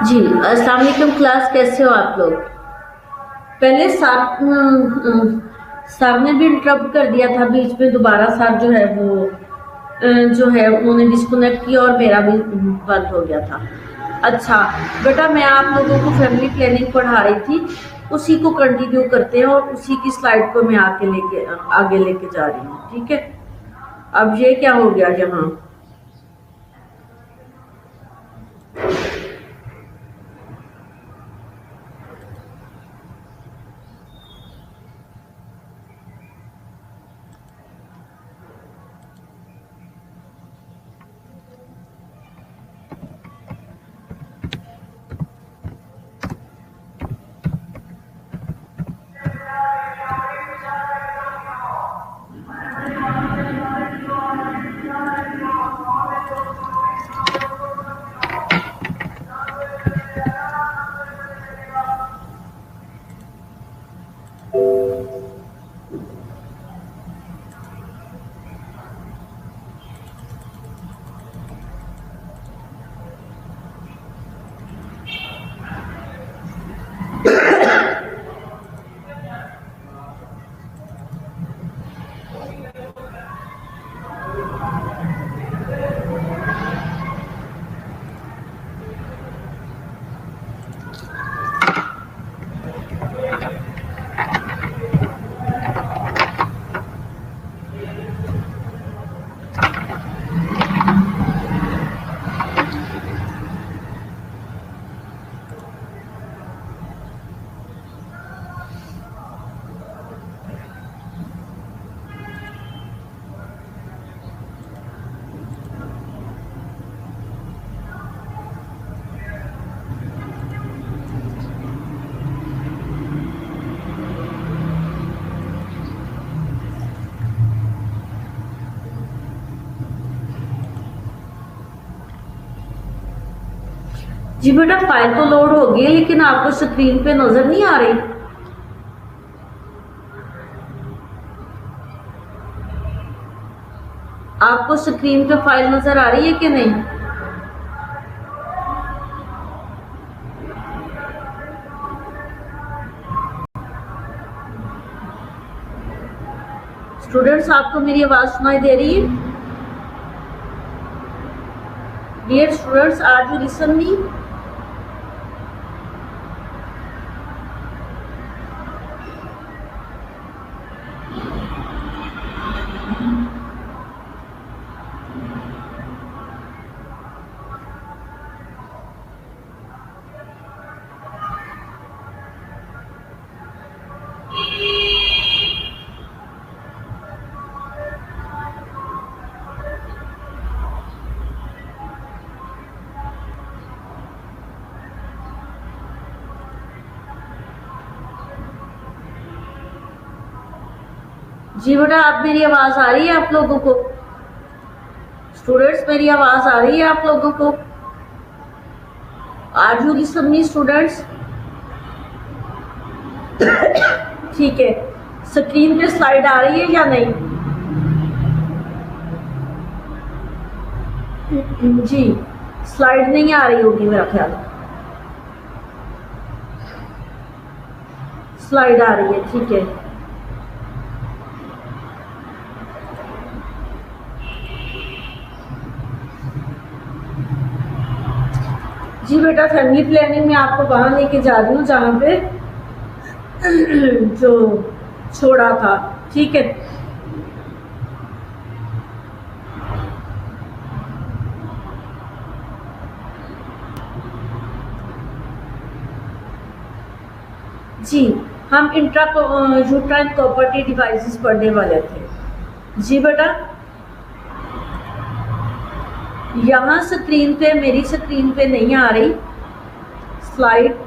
जी, अस्सलाम वालेकुम क्लास, कैसे हो आप लोग? पहले साहब ने भी इंटरप्ट कर दिया था बीच में, दोबारा साहब जो है वो जो है उन्होंने डिस्कनेक्ट किया और मेरा भी बंद हो गया था। अच्छा बेटा, मैं आप लोगों को फैमिली प्लानिंग पढ़ा रही थी, उसी को कंटिन्यू करते हैं और उसी की स्लाइड को मैं आगे लेके जा रही हूँ, ठीक है। अब ये क्या हो गया यहाँ? जी बेटा, फाइल तो लोड हो गई लेकिन आपको स्क्रीन पे नजर नहीं आ रही। आपको स्क्रीन पे फाइल नजर आ रही है कि नहीं? स्टूडेंट्स, आपको मेरी आवाज सुनाई दे रही है? Dear students, are you listen me? जी बेटा, आप मेरी आवाज आ रही है आप लोगों को? स्टूडेंट्स, मेरी आवाज आ रही है आप लोगों को? Are you listen me students? ठीक है। स्क्रीन पे स्लाइड आ रही है या नहीं? जी, स्लाइड नहीं आ रही होगी मेरा ख्याल। स्लाइड आ रही है, ठीक है। जी बेटा, फैमिली प्लानिंग में आपको वहां लेके जा रही हूँ जहाँ पे जो छोड़ा था, ठीक है। जी, हम इंट्रा यूट्राइन प्रॉपर्टी डिवाइसेस पढ़ने वाले थे। जी बेटा, यहाँ स्क्रीन पे, मेरी स्क्रीन पे नहीं आ रही स्लाइड।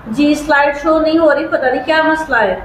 जी, स्लाइड शो नहीं हो रही, पता नहीं क्या मसला है।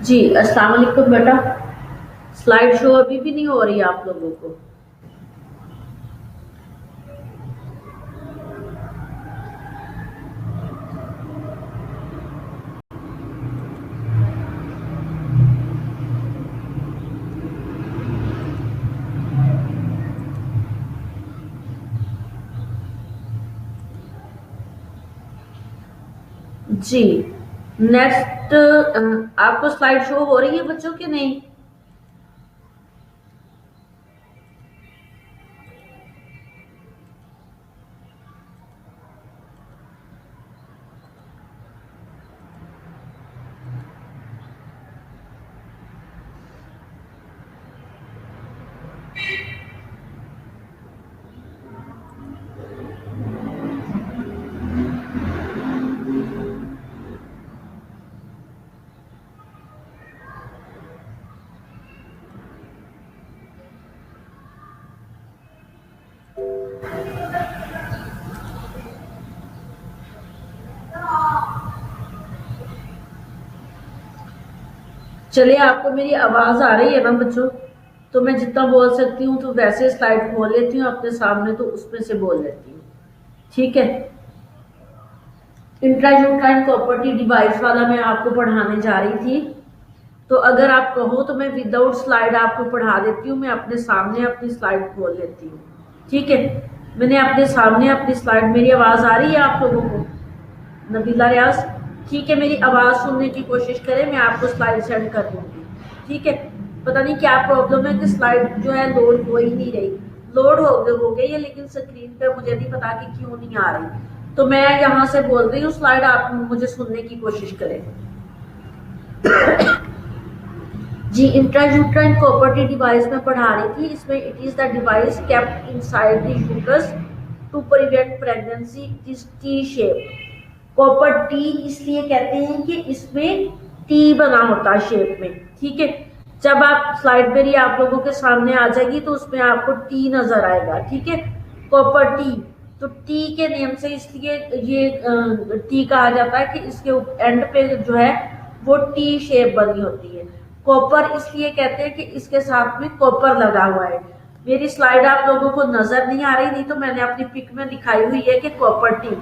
जी अस्सलाम वालेकुम बेटा। स्लाइड शो अभी भी नहीं हो रही है आप लोगों को? जी नेक्स्ट, आपको स्लाइड शो हो रही है बच्चों की नहीं? चलिए, आपको मेरी आवाज आ रही है ना बच्चों? तो मैं जितना बोल सकती हूँ तो वैसे स्लाइड खोल लेती हूँ अपने सामने, तो उसमें से बोल लेती हूँ। ठीक है। इंट्रायूट्राइन प्रॉपर्टी डिवाइस वाला मैं आपको पढ़ाने जा रही थी, तो अगर आप कहो तो मैं विदाउट स्लाइड आपको पढ़ा देती हूँ। मैं अपने सामने अपनी स्लाइड खोल लेती हूँ। ठीक है, मैंने अपने सामने अपनी स्लाइड, मेरी आवाज आ रही है आप लोगों को? नबीला रियाज, ठीक है, मेरी आवाज सुनने की कोशिश करें, मैं आपको स्लाइड सेंड कर दूंगी। ठीक है। पता नहीं क्या प्रॉब्लम है कि स्लाइड जो है लोड हो ही नहीं रही। लोड हो गई है लेकिन स्क्रीन पे मुझे नहीं पता कि क्यों नहीं आ रही। तो मैं यहाँ से बोल रही हूँ स्लाइड, आप मुझे सुनने की कोशिश करें। जी इंट्रायूट्राइन प्रॉपर्टी डिवाइस में पढ़ा रही थी। इसमें it is the device kept inside the uterus to prevent pregnancy, this T shape. Copper T इसलिए कहते हैं कि इसमें टी बना होता है शेप में। ठीक है, जब आप स्लाइड मेरी आप लोगों के सामने आ जाएगी तो उसमें आपको टी नजर आएगा। ठीक है, कॉपर टी, तो टी के नेम से इसलिए ये टी कहा जाता है कि इसके एंड पे जो है वो टी शेप बनी होती है। कॉपर इसलिए कहते हैं कि इसके साथ में कॉपर लगा हुआ है। मेरी स्लाइड आप लोगों को नजर नहीं आ रही, नहीं तो मैंने अपनी पिक में दिखाई हुई है कि कॉपर टी।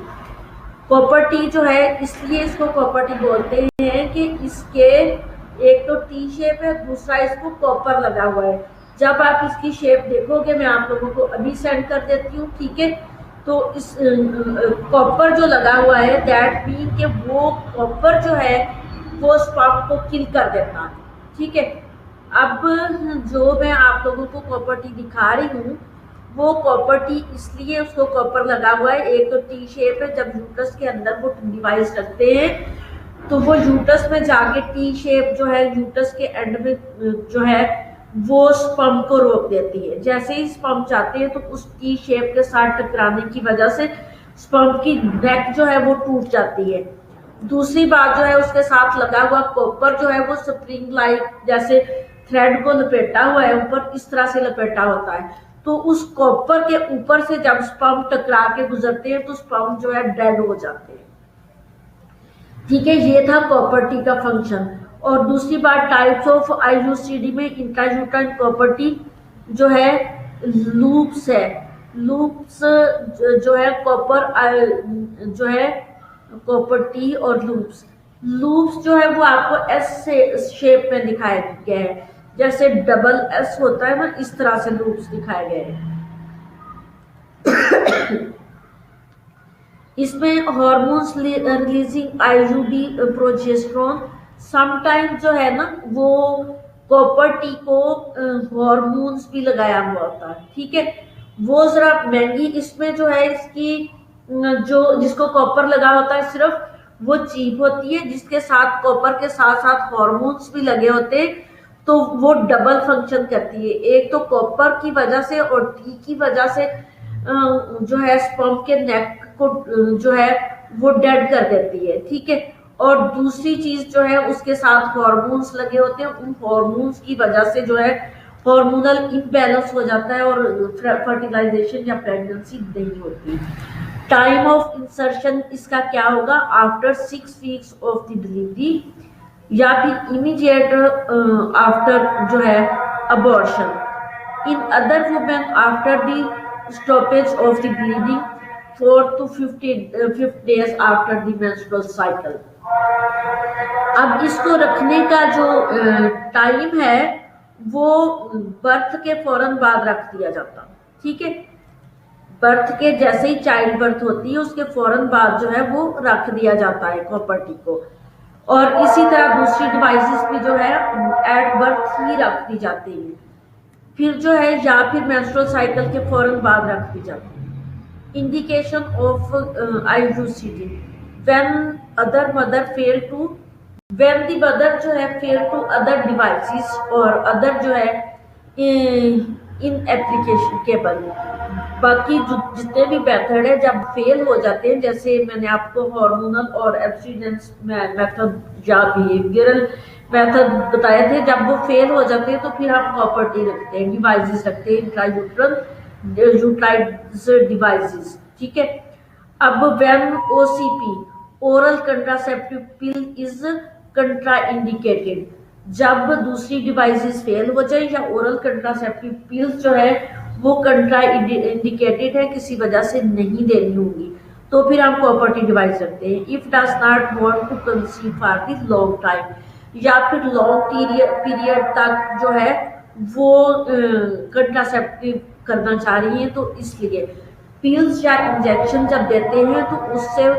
कॉपर टी जो है इसलिए इसको कॉपर टी बोलते हैं कि इसके एक तो टी शेप है, दूसरा इसको कॉपर लगा हुआ है। जब आप इसकी शेप देखोगे, मैं आप लोगों को अभी सेंड कर देती हूँ। ठीक है, तो इस कॉपर जो लगा हुआ है, दैट मीन कि वो कॉपर जो है वो स्पर्म को किल कर देता है। ठीक है, अब जो मैं आप लोगों को कॉपर टी दिखा रही हूँ, वो कॉपर टी इसलिए उसको कॉपर लगा हुआ है। एक तो टी शेप है, जब यूट्रस के अंदर वो डिवाइस रखते हैं तो वो यूट्रस में जाके टी शेप जो है यूट्रस के एंड में जो है वो स्पर्म को रोक देती है। जैसे ही स्पर्म चाहते हैं तो उस टी शेप के साथ टकराने की वजह से स्पर्म की नेक जो है वो टूट जाती है। दूसरी बात जो है, उसके साथ लगा हुआ कॉपर जो है वो स्प्रिंग लाइक जैसे थ्रेड को लपेटा हुआ है ऊपर, इस तरह से लपेटा होता है। तो उस कॉपर के ऊपर से जब स्पर्म टकरा के गुजरते हैं तो स्पर्म जो है डेड हो जाते हैं। ठीक है, ये था कॉपर टी का फंक्शन। और दूसरी बात, टाइप्स ऑफ आईयूसीडी में इंट्रायूट्राइन प्रॉपर्टी जो है लूप्स है। लूप्स जो है कॉपर जो है कॉपर टी और लूप्स। लूप्स जो है वो आपको एस शेप में दिखाया गया है, जैसे डबल एस होता है ना, इस तरह से लूप्स दिखाए गए हैं। इसमें hormones releasing IUD progesterone, sometime जो है ना वो कॉपर टी को हार्मोन्स भी लगाया हुआ होता है। ठीक है, वो जरा महंगी, इसमें जो है इसकी जो जिसको कॉपर लगा होता है सिर्फ वो चीप होती है, जिसके साथ कॉपर के साथ साथ हार्मोन्स भी लगे होते हैं तो वो डबल फंक्शन करती है। एक तो कॉपर की वजह से और टी की वजह से जो है स्पर्म के नेक को जो है वो डेड कर देती है। ठीक है, और दूसरी चीज जो है उसके साथ हार्मोन्स लगे होते हैं, उन हार्मोन्स की वजह से जो है हार्मोनल इम्बैलेंस हो जाता है और फर्टिलाइजेशन या प्रेगनेंसी नहीं होती। टाइम ऑफ इंसर्शन इसका क्या होगा? After 6 weeks of the delivery. या फिर इमीडिएट आफ्टर जो है abortion. In other women after the stoppage of the bleeding 4 to 5 days after the menstrual cycle. अब इसको रखने का जो टाइम है वो बर्थ के फौरन बाद रख दिया जाता, ठीक है। बर्थ के जैसे ही चाइल्ड बर्थ होती है उसके फौरन बाद जो है वो रख दिया जाता है कॉपर टी को। और इसी तरह दूसरी डिवाइसेस भी जो है एट बर्थ ही रख दी जाती है, फिर जो है या फिर मेंस्ट्रुअल साइकिल के फौरन बाद रख दी जाती है। Indication of IUCD when other mother fail to when the mother जो है फेल टू अदर डिवाइसेस और अदर जो है इन एप्लीकेशन केबल। बाकी जितने भी मेथड है जब फेल हो जाते हैं, जैसे मैंने आपको हार्मोनल और एब्स्टिनेंस मेथड या बिहेवियरल मेथड बताए थे, जब वो फेल हो जाते हैं तो फिर हम कॉपर टी रखते हैं, डिवाइसेस रखते हैं, इंट्रायूट्रल यूट्राइड्स डिवाइसेस, ठीक है। अब when OCP oral contraceptive pill is contraindicated, जब दूसरी डिवाइसेस फेल हो जाए या ओरल कंट्रासेप्टिव पिल्स जो है वो कंट्राइंडिकेटेड है, किसी वजह से नहीं देनी होगी, तो फिर हम कॉपर टी डिवाइस रखते हैं। If does not want to conceive for the long time, या फिर लॉन्ग पीरियड तक जो है वो कंट्रासेप्टिव करना चाह रही है, तो इसलिए पिल्स या इंजेक्शन जब देते हैं तो उससे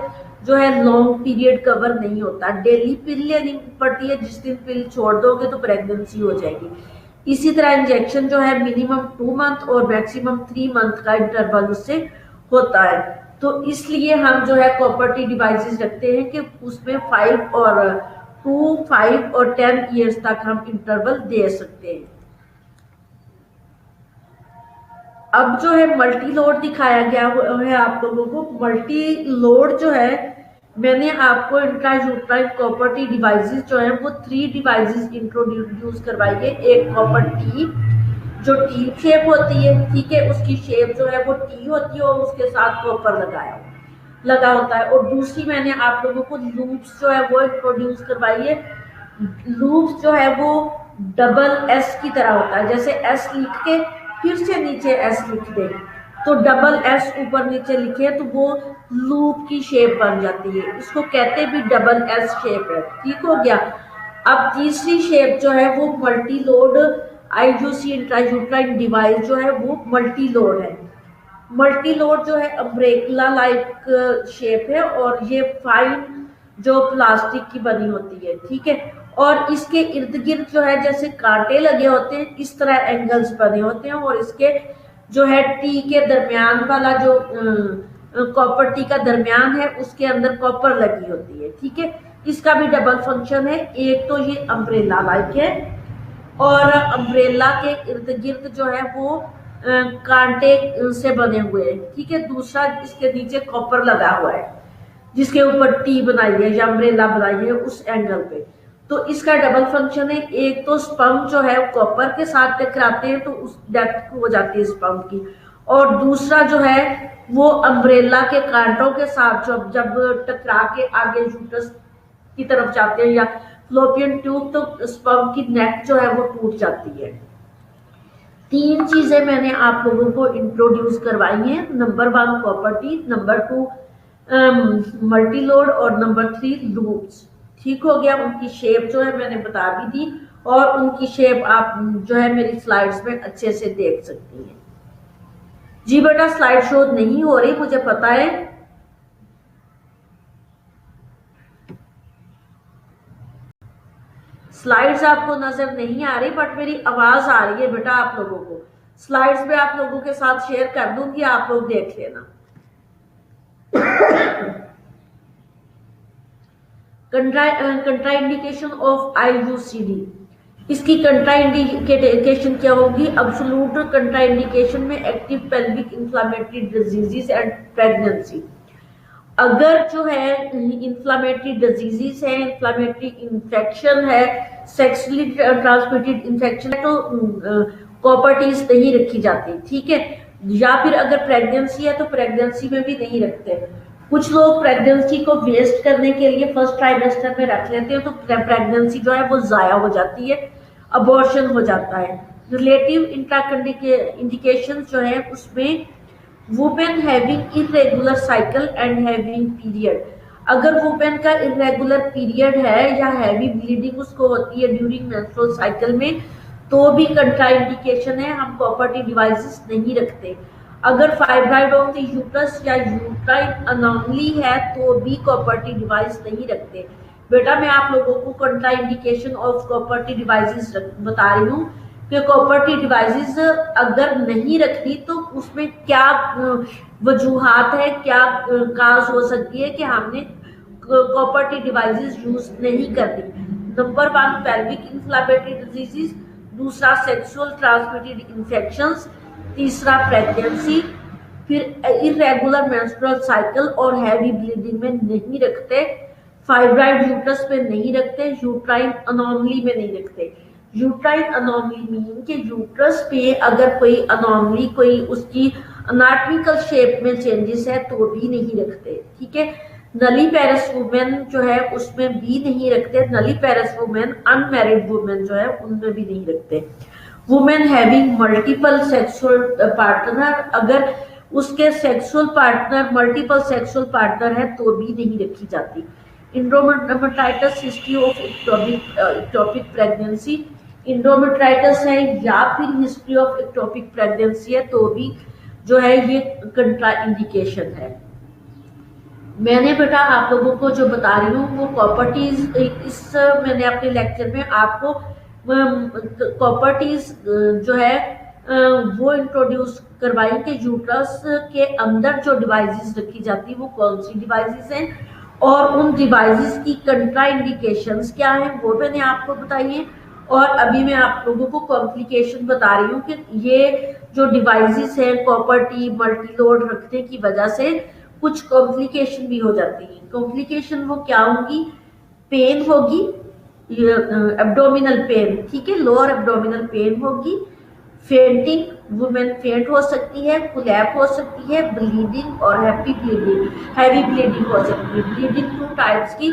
जो है लॉन्ग पीरियड कवर नहीं होता, डेली पिल लेनी पड़ती है, जिस दिन पिल छोड़ दोगे तो प्रेगनेंसी हो जाएगी। इसी तरह इंजेक्शन जो है मिनिमम 2 मंथ और मैक्सिमम 3 मंथ का इंटरवल उससे होता है, तो इसलिए हम जो है कॉपर टी डिवाइसेस रखते हैं कि उसमें 5 और 2, 5 और 10 ईयर्स तक हम इंटरवल दे सकते हैं। अब जो है मल्टी लोड दिखाया गया है आप लोगों को। मल्टी लोड जो है मैंने आपको इंट्रायूट्राइन कॉपर टी डिवाइसेस जो है वो 3 डिवाइसेस इंट्रोड्यूस करवाई है। एक कॉपर टी जो टी शेप होती है, ठीक है, उसकी शेप जो है वो टी होती है और उसके साथ कॉपर लगा होता है। और दूसरी मैंने आप लोगों को लूप्स जो है वो इंट्रोड्यूस करवाई है। लूप्स जो है वो डबल एस की तरह होता है, जैसे एस लिख के फिर से नीचे एस लिख दे तो डबल एस ऊपर नीचे लिखे तो वो लूप की शेप बन जाती है, इसको कहते भी डबल एस शेप है, ठीक हो गया। अब तीसरी शेप जो है वो multi load IUC intrauterine device जो है वो मल्टी लोड है। मल्टी लोड जो है अम्ब्रेला लाइक शेप है और ये फाइन जो प्लास्टिक की बनी होती है, ठीक है। और इसके इर्द गिर्द जो है जैसे कांटे लगे होते हैं, इस तरह एंगल्स बने होते हैं और इसके जो है टी के दरमियान वाला जो कॉपर टी का दरमियान है उसके अंदर कॉपर लगी होती है, ठीक है। इसका भी डबल फंक्शन है, एक तो ये अम्ब्रेला लाइक है और अम्ब्रेला के इर्द गिर्द जो है वो कांटे से बने हुए हैं, ठीक है। दूसरा इसके नीचे कॉपर लगा हुआ है जिसके ऊपर टी बनाई है या अम्ब्रेला बनाई है उस एंगल पे, तो इसका डबल फंक्शन है। एक तो स्पंज जो है कॉपर के साथ टकराते हैं तो उस डेप्थ हो जाती है स्पंज की, और दूसरा जो है वो अम्ब्रेला के कांटों के साथ जब टकरा के आगे यूट्रस की तरफ जाते हैं या फ्लोपियन ट्यूब तो स्पर्म की नेक जो है वो टूट जाती है। 3 चीजें मैंने आप लोगों को इंट्रोड्यूस करवाई हैं, number 1 copper T, number 2 multi load और नंबर 3 लूप्स, ठीक हो गया। उनकी शेप जो है मैंने बता भी दी और उनकी शेप आप जो है मेरी स्लाइड्स में अच्छे से देख सकती हैं। जी बेटा स्लाइड शो नहीं हो रही मुझे पता है, स्लाइड्स आपको नजर नहीं आ रही बट मेरी आवाज आ रही है बेटा आप लोगों को। स्लाइड्स में आप लोगों के साथ शेयर कर दूंगी, आप लोग देख लेना। कंट्राइंडिकेशन ऑफ आईयूसीडी, इसकी कंट्राइंडिकेशन क्या होगी? अब्सोल्यूट कंट्राइंडिकेशन में active pelvic inflammatory diseases and pregnancy. अगर जो है इंफ्लेमेटरी डिजीजेस है, इंफ्लेमेटरी इन्फेक्शन है, सेक्सुअली ट्रांसमिटेड इन्फेक्शन है तो कॉपर टीज नहीं रखी जाती, ठीक है। या फिर अगर प्रेगनेंसी है तो प्रेगनेंसी में भी नहीं रखते। कुछ लोग प्रेगनेंसी को वेस्ट करने के लिए फर्स्ट ट्राइमेस्टर में रख लेते हैं, तो प्रेगनेंसी जो है वो जाया हो जाती है, अबॉर्शन हो जाता है। रिलेटिव इंडिकेशन जो है उसमें women having irregular cycle and having period, अगर वुमेन का इरेगुलर पीरियड है या हैवी ब्लीडिंग उसको होती है ड्यूरिंग मेंस्ट्रुअल साइकिल में, तो भी कंट्राइंडिकेशन है, हम कॉपर्टी डिवाइसेस नहीं रखते। अगर फाइब्राइड ऑफ द यूट्रस या यूट्राइन अनोमली है तो भी कॉपर्टी डिवाइस नहीं रखते। बेटा मैं आप लोगों को कंट्राइंडिकेशन ऑफ कॉपर्टी डिवाइसेस बता रही हूँ कि कॉपर्टी डिवाइसेस अगर नहीं रखनी तो उसमें क्या वजूहात है, क्या काज हो सकती है कि हमने कॉपर्टी डिवाइसेस यूज नहीं करनी। नंबर 1 पेल्विक इन्फ्लेमेटरी डिजीजेस, दूसरा सेक्सुअल ट्रांसमिटेड इन्फेक्शंस, तीसरा प्रेगनेंसी, फिर इरेगुलर मेंस्ट्रुअल साइकिल और हैवी ब्लीडिंग में नहीं रखते, फाइब्राइड यूट्रस पे नहीं रखते, यूट्राइन अनोमली में नहीं रखते। यूट्राइन अनोमली मीन कि यूट्रस पे अगर कोई अनोमली, कोई उसकी अनाटमिकल शेप में चेंजेस है तो भी नहीं रखते, ठीक है। नलीपेरस वुमेन जो है उसमें भी नहीं रखते, नलीपेरस वुमेन अनमैरिड वुमेन जो है उनमें भी नहीं रखते। Women having multiple sexual partner, अगर उसके sexual partner multiple sexual partner है तो भी नहीं रखी जाती। इंडोमेट्राइटिस, हिस्ट्री ऑफ इक्टोपिक प्रेगनेंसी, इंडोमेट्राइटिस है या फिर हिस्ट्री ऑफ इक्टोपिक प्रेगनेंसी है तो भी जो है ये कंट्राइंडिकेशन है। मैंने बेटा आप लोगों को जो बता रही हूँ वो कॉपर्टीज, इस मैंने अपने लेक्चर में आपको कॉपर्टीज जो है वो इंट्रोड्यूस करवाई कि यूट्रस के अंदर जो डिवाइसेस रखी जाती है वो कौन सी डिवाइसेस हैं और उन डिवाइसेस की कंट्राइंडिकेशंस क्या है वो मैंने आपको बताई है। और अभी मैं आप लोगों को कॉम्प्लिकेशन बता रही हूँ कि ये जो डिवाइसेस हैं कॉपर्टी मल्टीलोड रखने की वजह से कुछ कॉम्प्लिकेशन भी हो जाती है। कॉम्प्लिकेशन वो क्या होगी, पेन होगी, एब्डोमिनल पेन, ठीक है, लोअर एब्डोमिनल पेन होगी, फेंटिंग, वुमेन फेंट हो सकती है, कोलैप्स हो सकती है, ब्लीडिंग और हैवी ब्लीडिंग हो सकती है। ब्लीडिंग 2 टाइप्स की,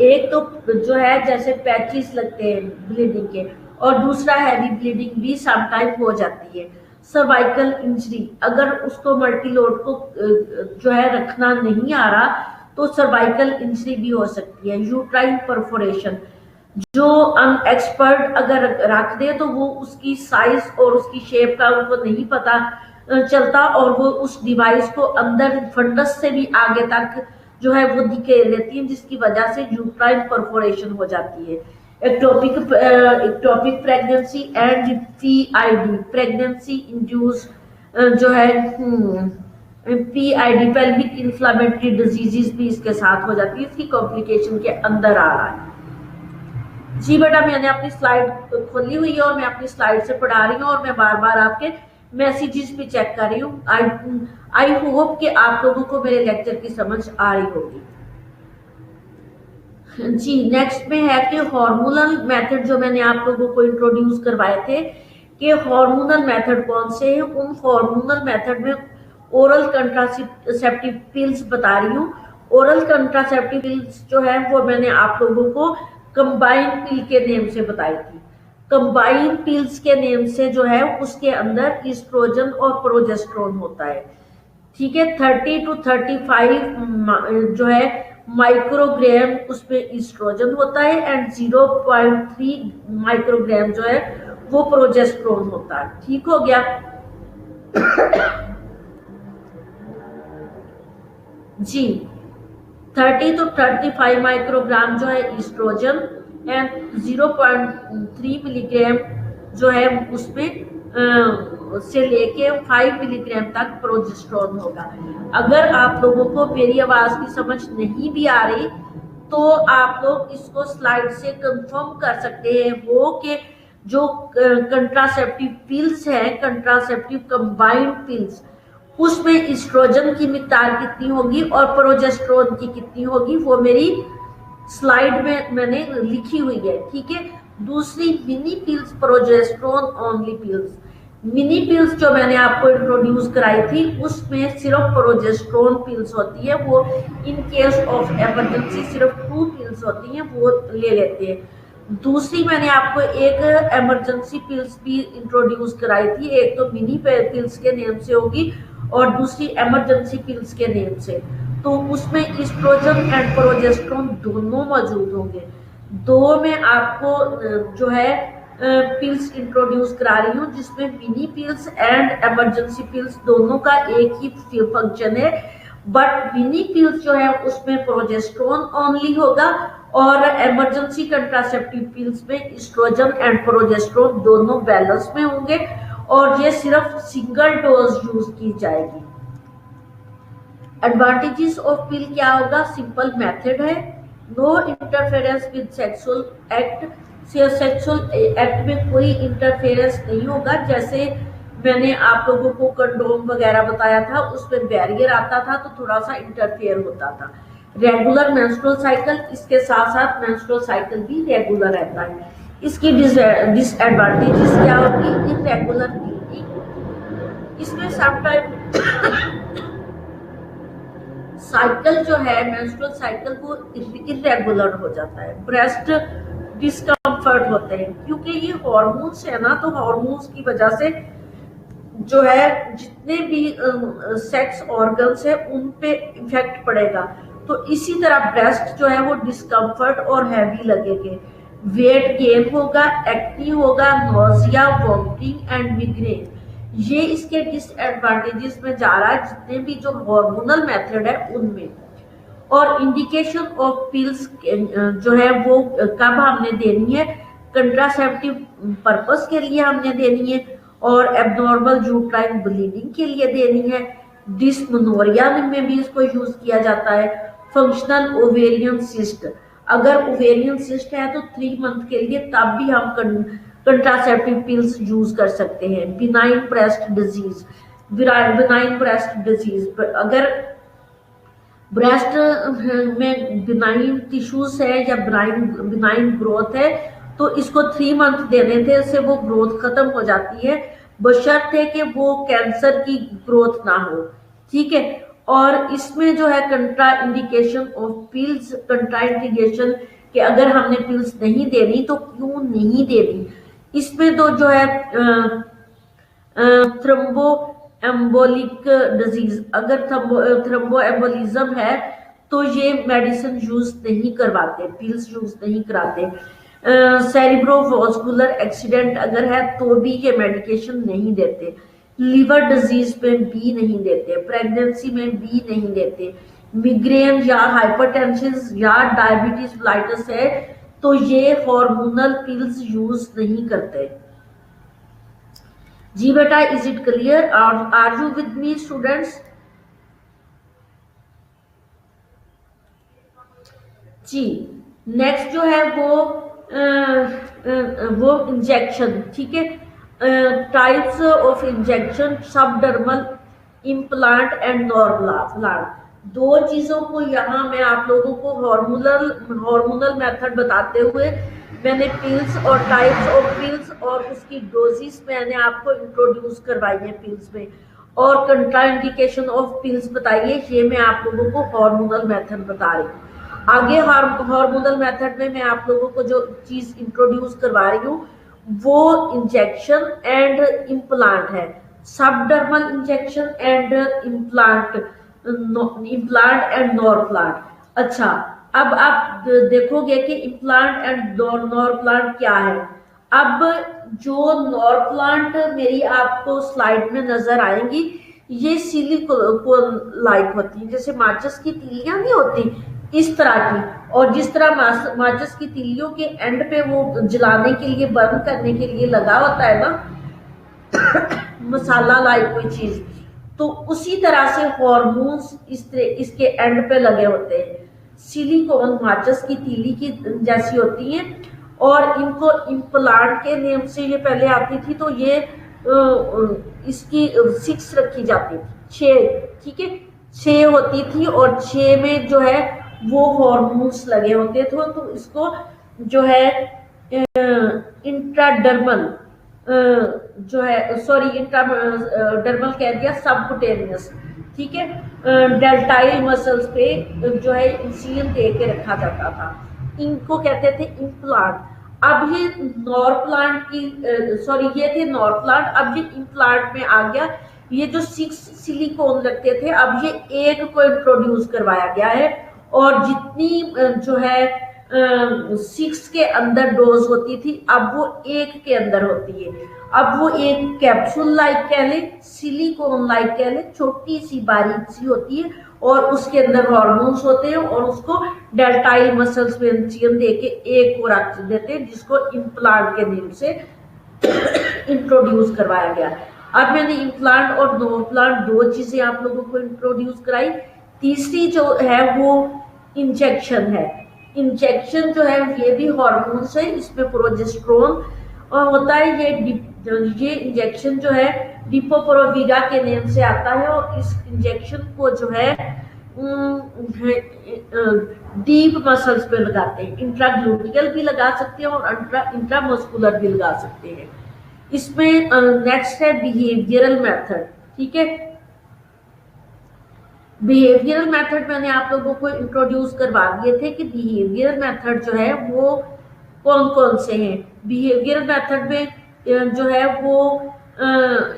एक तो जो है जैसे पैचेस लगते हैं ब्लीडिंग के, और दूसरा हैवी ब्लीडिंग भी समटाइम हो जाती है। सर्वाइकल इंजरी, अगर उसको मल्टीलोड को जो है रखना नहीं आ रहा तो सर्वाइकल इंजरी भी हो सकती है। यूट्राइन परफोरेशन, जो अनएक्सपर्ट अगर रख दे तो वो उसकी साइज और उसकी शेप का उनको नहीं पता चलता और वो उस डिवाइस को अंदर फंडस से भी आगे तक जो है वो धकेल लेती है, जिसकी वजह से यूट्राइन परफोरेशन हो जाती है। Ectopic pregnancy and PID, pregnancy induce जो है पीआईडी, पेल्विक इन्फ्लेमेटरी डिजीजेस भी इसके साथ हो जाती है, इसकी कॉम्प्लिकेशन के अंदर आ रहा है। जी बेटा मैंने अपनी स्लाइड खोली हुई है और मैं अपनी स्लाइड से पढ़ा रही हूँ और मैं बार बार आपके मैसेजेस भी चेक कर रही हूँ। आई होप कि आप लोगों को मेरे लेक्चर की समझ आ रही होगी। जी नेक्स्ट में है कि हार्मोनल मेथड, जो मैंने आप लोगों को इंट्रोड्यूस करवाए थे कि हार्मोनल मेथड कौन से हैं। उन हार्मोनल मेथड में ओरल कंट्रासेप्टिव पिल्स बता रही हूँ। ओरल कंट्रासेप्टिव पिल्स जो है वो मैंने आप लोगों को कंबाइन पिल के नेम से बताई थी। कंबाइन पिल्स के नेम से जो है उसके अंदर ईस्ट्रोजन और प्रोजेस्टेरोन होता है, ठीक है। 30 to 35 जो है माइक्रोग्राम उसमें ईस्ट्रोजन होता है एंड 0.3 माइक्रोग्राम जो है वो प्रोजेस्टेरोन होता है, ठीक हो गया। जी 30 to 35 माइक्रोग्राम जो है ईस्ट्रोजन एंड 0.3 मिलीग्राम जो है उसमें से लेके 5 मिलीग्राम तक प्रोजेस्टेरोन होगा। अगर आप लोगों को मेरी आवाज की समझ नहीं भी आ रही तो आप लोग इसको स्लाइड से कंफर्म कर सकते हैं वो कि जो कंट्रासेप्टिव पिल्स है, कंट्रासेप्टिव कंबाइंड पिल्स, उसमें ईस्ट्रोजन की मिकदार कितनी होगी और प्रोजेस्टेरोन की कितनी होगी वो मेरी स्लाइड में मैंने लिखी हुई है, ठीक है। दूसरी mini pills progesterone only pills, mini pills जो मैंने आपको इंट्रोड्यूस कराई थी उसमें सिर्फ प्रोजेस्टेरोन पिल्स होती है, वो इन केस ऑफ इमरजेंसी सिर्फ 2 पिल्स होती हैं, वो ले लेते हैं। दूसरी मैंने आपको एक इमरजेंसी पिल्स भी इंट्रोड्यूस कराई थी, एक तो मिनी पिल्स के नेम से होगी और दूसरी इमरजेंसी पिल्स के नेम से। तो उसमें एस्ट्रोजन एंड प्रोजेस्टेरोन दोनों मौजूद होंगे। दो में आपको जो है पिल्स इंट्रोड्यूस करा रही हूँ, जिसमें mini pills and emergency pills दोनों का एक ही फंक्शन है, बट मिनी पिल्स जो है उसमें प्रोजेस्टेरोन ओनली होगा और इमरजेंसी कंट्रासेप्टिव पिल्स में एस्ट्रोजन एंड प्रोजेस्टेरोन दोनों बैलेंस में होंगे और ये सिर्फ सिंगल डोज यूज की जाएगी। एडवांटेजेस ऑफ पिल क्या होगा? सिंपल मेथड है, no interference with sexual act, sexual act में कोई इंटरफेरेंस नहीं होगा। जैसे मैंने आप लोगों को कंडोम वगैरह बताया था, उसमें बैरियर आता था तो थोड़ा सा इंटरफेयर होता था। रेगुलर मेंस्ट्रुअल साइकिल, इसके साथ साथ मेंस्ट्रुअल साइकिल भी रेगुलर रहता है। इसकी डिसएडवांटेजेस क्या होगी? इरेगुलर ब्लीडिंग, इसमें समटाइम साइकिल जो है मेंस्ट्रुअल साइकिल वो इरेगुलर हो जाता है, ब्रेस्ट डिस्कम्फर्ट होते हैं, क्योंकि ये हॉर्मोन्स है ना, तो हॉर्मोन्स की वजह से जो है जितने भी सेक्स ऑर्गन्स है उन पे इफेक्ट पड़ेगा। तो इसी तरह ब्रेस्ट जो है वो डिस्कम्फर्ट और हैवी लगेंगे, वेट गेन होगा, एक्ने होगा, नोजिया, वॉमिटिंग एंड मिग्रेन, ये इसके डिसएडवांटेजेस में जा रहा है जितने भी जो हार्मोनल मेथड है उनमें। और इंडिकेशन ऑफ पिल्स जो है वो कब हमने देनी है? कंट्रासेप्टिव पर्पस के लिए हमने देनी है और एब्नॉर्मल यूट्राइन ब्लीडिंग के लिए देनी है। डिस्मेनोरिया में भी इसको यूज किया जाता है। फंक्शनल ओवेरियन सिस्ट, अगर ओवेरियन सिस्ट है तो 3 मंथ के लिए तब भी हम कंट्रासेप्टिव पिल्स यूज कर सकते हैं। Benign breast disease, benign breast disease, अगर ब्रेस्ट में बिनाइन टिश्यूज है या बिनाइन ग्रोथ है तो इसको 3 मंथ देने थे, इससे वो ग्रोथ खत्म हो जाती है, बशर्ते कि वो कैंसर की ग्रोथ ना हो, ठीक है। और इसमें जो है contraindication of pills, contraindication कि अगर हमने पिल्स नहीं देनी तो क्यों नहीं देनी, इसमें तो जो है थ्रोम्बो एम्बोलिक डिजीज, अगर थ्रोम्बो एम्बोलिज्म है तो ये मेडिसिन यूज नहीं करवाते, पिल्स यूज नहीं कराते। सेरिब्रोवास्कुलर एक्सीडेंट अगर है तो भी ये मेडिकेशन नहीं देते। लिवर डिजीज में भी नहीं देते, प्रेगनेंसी में भी नहीं देते। मिग्रेन या हाइपरटेंशन या डायबिटीज मेलाइटस है तो ये हार्मोनल पिल्स यूज नहीं करते। जी बेटा, is it clear? Are you with me students? जी, नेक्स्ट जो है वो इंजेक्शन, ठीक है। Types of injection, subdermal implant and Norplant, दो चीजों को यहाँ मैं आप लोगों को हार्मोनल मेथड बताते हुए मैंने पिल्स और टाइप्स ऑफ पिल्स और उसकी डोजेस मैंने आपको इंट्रोड्यूस करवाई है पिल्स में, और कंट्राइंडिकेशन ऑफ पिल्स बताइए, ये मैं आप लोगों को हार्मोनल मेथड बता रही हूँ। आगे हार्मोनल मेथड में मैं आप लोगों को जो चीज इंट्रोड्यूस करवा रही हूँ वो इंजेक्शन एंड इम्प्लांट है, subdermal injection and implant and Norplant. अच्छा, अब आप देखोगे कि इम्प्लांट एंड नॉर्प्लांट क्या है। अब जो नॉर्प्लांट मेरी आपको स्लाइड में नजर आएंगी, ये सिलिकॉन लाइक होती है, जैसे माचिस की तीलियां नहीं होती इस तरह की, और जिस तरह माचिस की तीलियों के एंड पे वो जलाने के लिए, बर्न करने के लिए लगा होता है ना मसाला लाइक कोई चीज, तो उसी तरह से हॉर्मोन्स इसके एंड पे लगे होते हैं। सिलिकॉन माचिस की तीली की जैसी होती हैं और इनको इम्प्लांट के नेम से ये पहले आती थी, तो ये इसकी 6 रखी जाती थी, 6, ठीक है, 6 होती थी और 6 में जो है वो हॉर्मोन्स लगे होते थे, तो इसको जो है इंट्राडर्मल जो है सॉरी इंट्राडर्मल कह दिया, सबकुटेनियस, ठीक है। डेल्टाइल मसल्स पे जो है इंसिजन दे के रखा जाता था, इनको कहते थे इम्प्लांट। अब ये नॉरप्लांट की सॉरी ये थे नॉरप्लांट, अब ये इम्प्लांट में आ गया। ये जो 6 सिलिकॉन लगते थे, अब ये एक को इंट्रोड्यूस करवाया गया है, और जितनी जो है 6 के अंदर डोज होती थी, अब वो एक के अंदर होती है। अब वो एक कैप्सूल लाइक कह ले, सिलिकॉन लाइक कह ले, छोटी सी बारीक सी होती है, और उसके अंदर हार्मोन्स होते हैं, और उसको डेल्टाइल मसल्स में इंजेक्शन देके एक को रख देते हैं, जिसको इम्प्लांट के नेम से इंट्रोड्यूस करवाया गया। अब मैंने इम्प्लांट और नो प्लांट दो चीजें आप लोगों को इंट्रोड्यूस कराई। तीसरी जो है वो इंजेक्शन है। इंजेक्शन जो है ये भी हार्मोन्स है, इसमें प्रोजेस्टेरोन होता है। ये इंजेक्शन जो है डिपो-प्रोवीरा के नेम से आता है, और इस इंजेक्शन को जो है डीप मसल्स पे लगाते हैं। इंट्राग्लूटियल भी लगा सकते हैं और इंट्रामस्कुलर भी लगा सकते हैं। इसमें नेक्स्ट है बिहेवियरल मेथड, ठीक है। बिहेवियरल मेथड मैंने आप लोगों को इंट्रोड्यूस करवा दिए थे कि बिहेवियरल मेथड जो है वो कौन कौन से हैं। बिहेवियरल मेथड में जो है वो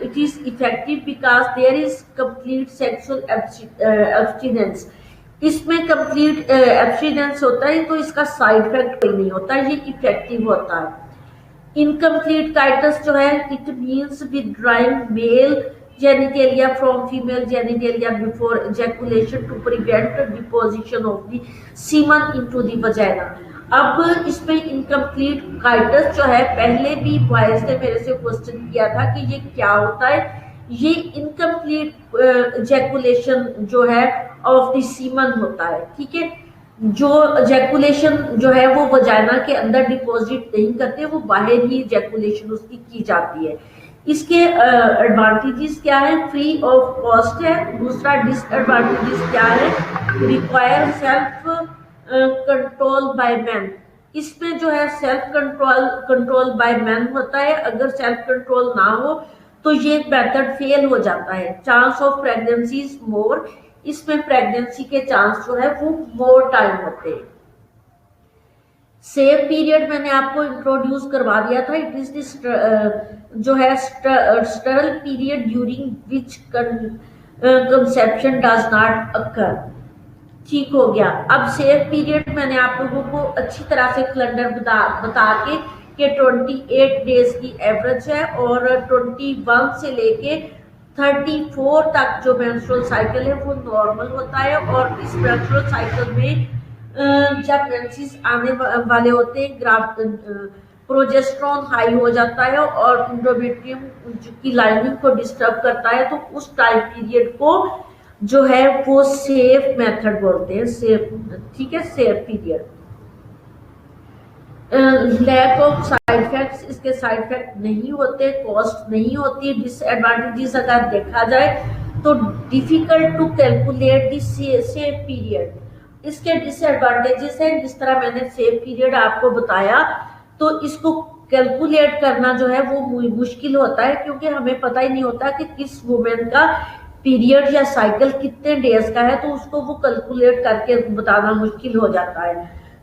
it is effective because there is complete sexual abstinence. इसमें कंप्लीट एब्स्टिनेंस होता है, तो इसका साइड इफेक्ट कोई नहीं होता, ये इफेक्टिव होता है। इनकम्प्लीट काइटस जो है it means withdrawing male genitalia from female genitalia before ejaculation to prevent deposition of the semen into the vagina। अब इसमें इनकम्प्लीट काइटस जो है, पहले भी बॉयज ने मेरे से क्वेश्चन किया था कि ये क्या होता है। ये इनकम्प्लीट ejaculation जो है ऑफ द सीमन होता है, ठीक है। जो ejaculation जो है वो वजाइना के अंदर डिपॉजिट नहीं करते, वो बाहर ही ejaculation उसकी की जाती है। इसके एडवांटेजेस क्या है, फ्री ऑफ कॉस्ट है। दूसरा डिसएडवांटेजेस क्या है, require self control by man. इसमें जो है सेल्फ कंट्रोल बाय मैन होता है। अगर सेल्फ कंट्रोल ना हो तो ये मेथड फेल हो जाता है। Chance of pregnancy is more, इसमें प्रेगनेंसी के चांस जो है वो मोर टाइम होते हैं। सेफ पीरियड मैंने आपको इंट्रोड्यूस करवा दिया था। इट इज दिस जो है sterile period during which conception does not occur, ठीक हो गया। अब सेफ पीरियड मैंने आप लोगों को अच्छी तरह से कैलेंडर बता के कि 28 डेज की एवरेज है, और 21 से लेके 34 तक जो मेंस्ट्रुअल साइकिल है वो नॉर्मल होता है। और इस मेंस्ट्रुअल साइकिल में जब मेंसेस आने वाले होते हैं, प्रोजेस्टेरोन हाई हो जाता है और एंडोमेट्रियम की लाइनिंग को डिस्टर्ब करता है, तो उस टाइम पीरियड को जो है वो सेफ मेथड बोलते हैं, सेफ, ठीक है, safe period. Lack of side effects, इसके साइड इफेक्ट नहीं होते, कॉस्ट नहीं होती। डिसएडवांटेजेस अगर देखा जाए तो difficult to calculate the safe period, इसके डिसएडवांटेजेस हैं। जिस तरह मैंने सेफ पीरियड आपको बताया, तो इसको कैलकुलेट करना जो है वो मुश्किल होता है, क्योंकि हमें पता ही नहीं होता कि किस वुमेन का पीरियड या साइकिल कितने डेज का है, तो उसको वो कैलकुलेट करके बताना मुश्किल हो जाता है।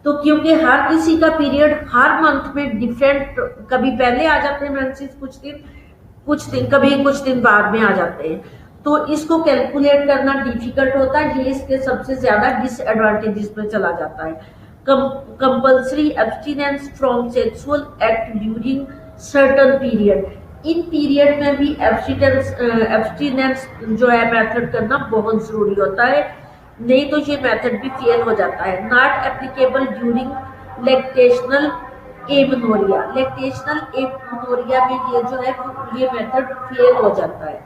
तो क्योंकि हर किसी का पीरियड हर मंथ में डिफरेंट, कभी पहले आ जाते हैं मेंसेस, कुछ दिन कभी कुछ दिन बाद में आ जाते हैं, तो इसको कैलकुलेट करना डिफिकल्ट होता है। ये इसके सबसे ज्यादा डिसएडवांटेजेस में चला जाता है। Compulsory abstinence from sexual act during certain period, in period में भी एब्स्टिनेंस जो है मेथड करना बहुत जरूरी होता है, नहीं तो ये मेथड भी फेल हो जाता है। Not applicable during lactational amenorrhoea, lactational amenorrhoea में ये जो है ये मेथड फेल हो जाता है।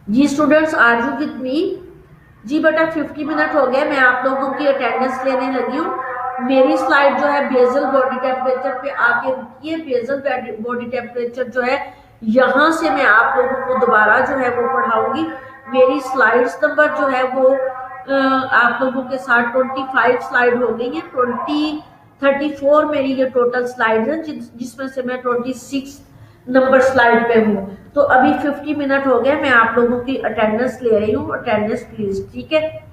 जी students, are you with me? जी बेटा 50 मिनट हो गए, मैं आप लोगों की अटेंडेंस लेने लगी हूँ। मेरी स्लाइड जो है बेसल बॉडी टेम्परेचर पे आके रुकी है। बेसल बॉडी टेम्परेचर जो है यहाँ से मैं आप लोगों को दोबारा जो है वो पढ़ाऊंगी। मेरी स्लाइड्स नंबर जो है वो आप लोगों के साथ 25 स्लाइड हो गई है। 34 मेरी ये टोटल स्लाइड है, जिसमें से मैं 26 नंबर स्लाइड पे हूँ। तो अभी 50 मिनट हो गए, मैं आप लोगों की अटेंडेंस ले रही हूँ, अटेंडेंस प्लीज, ठीक है।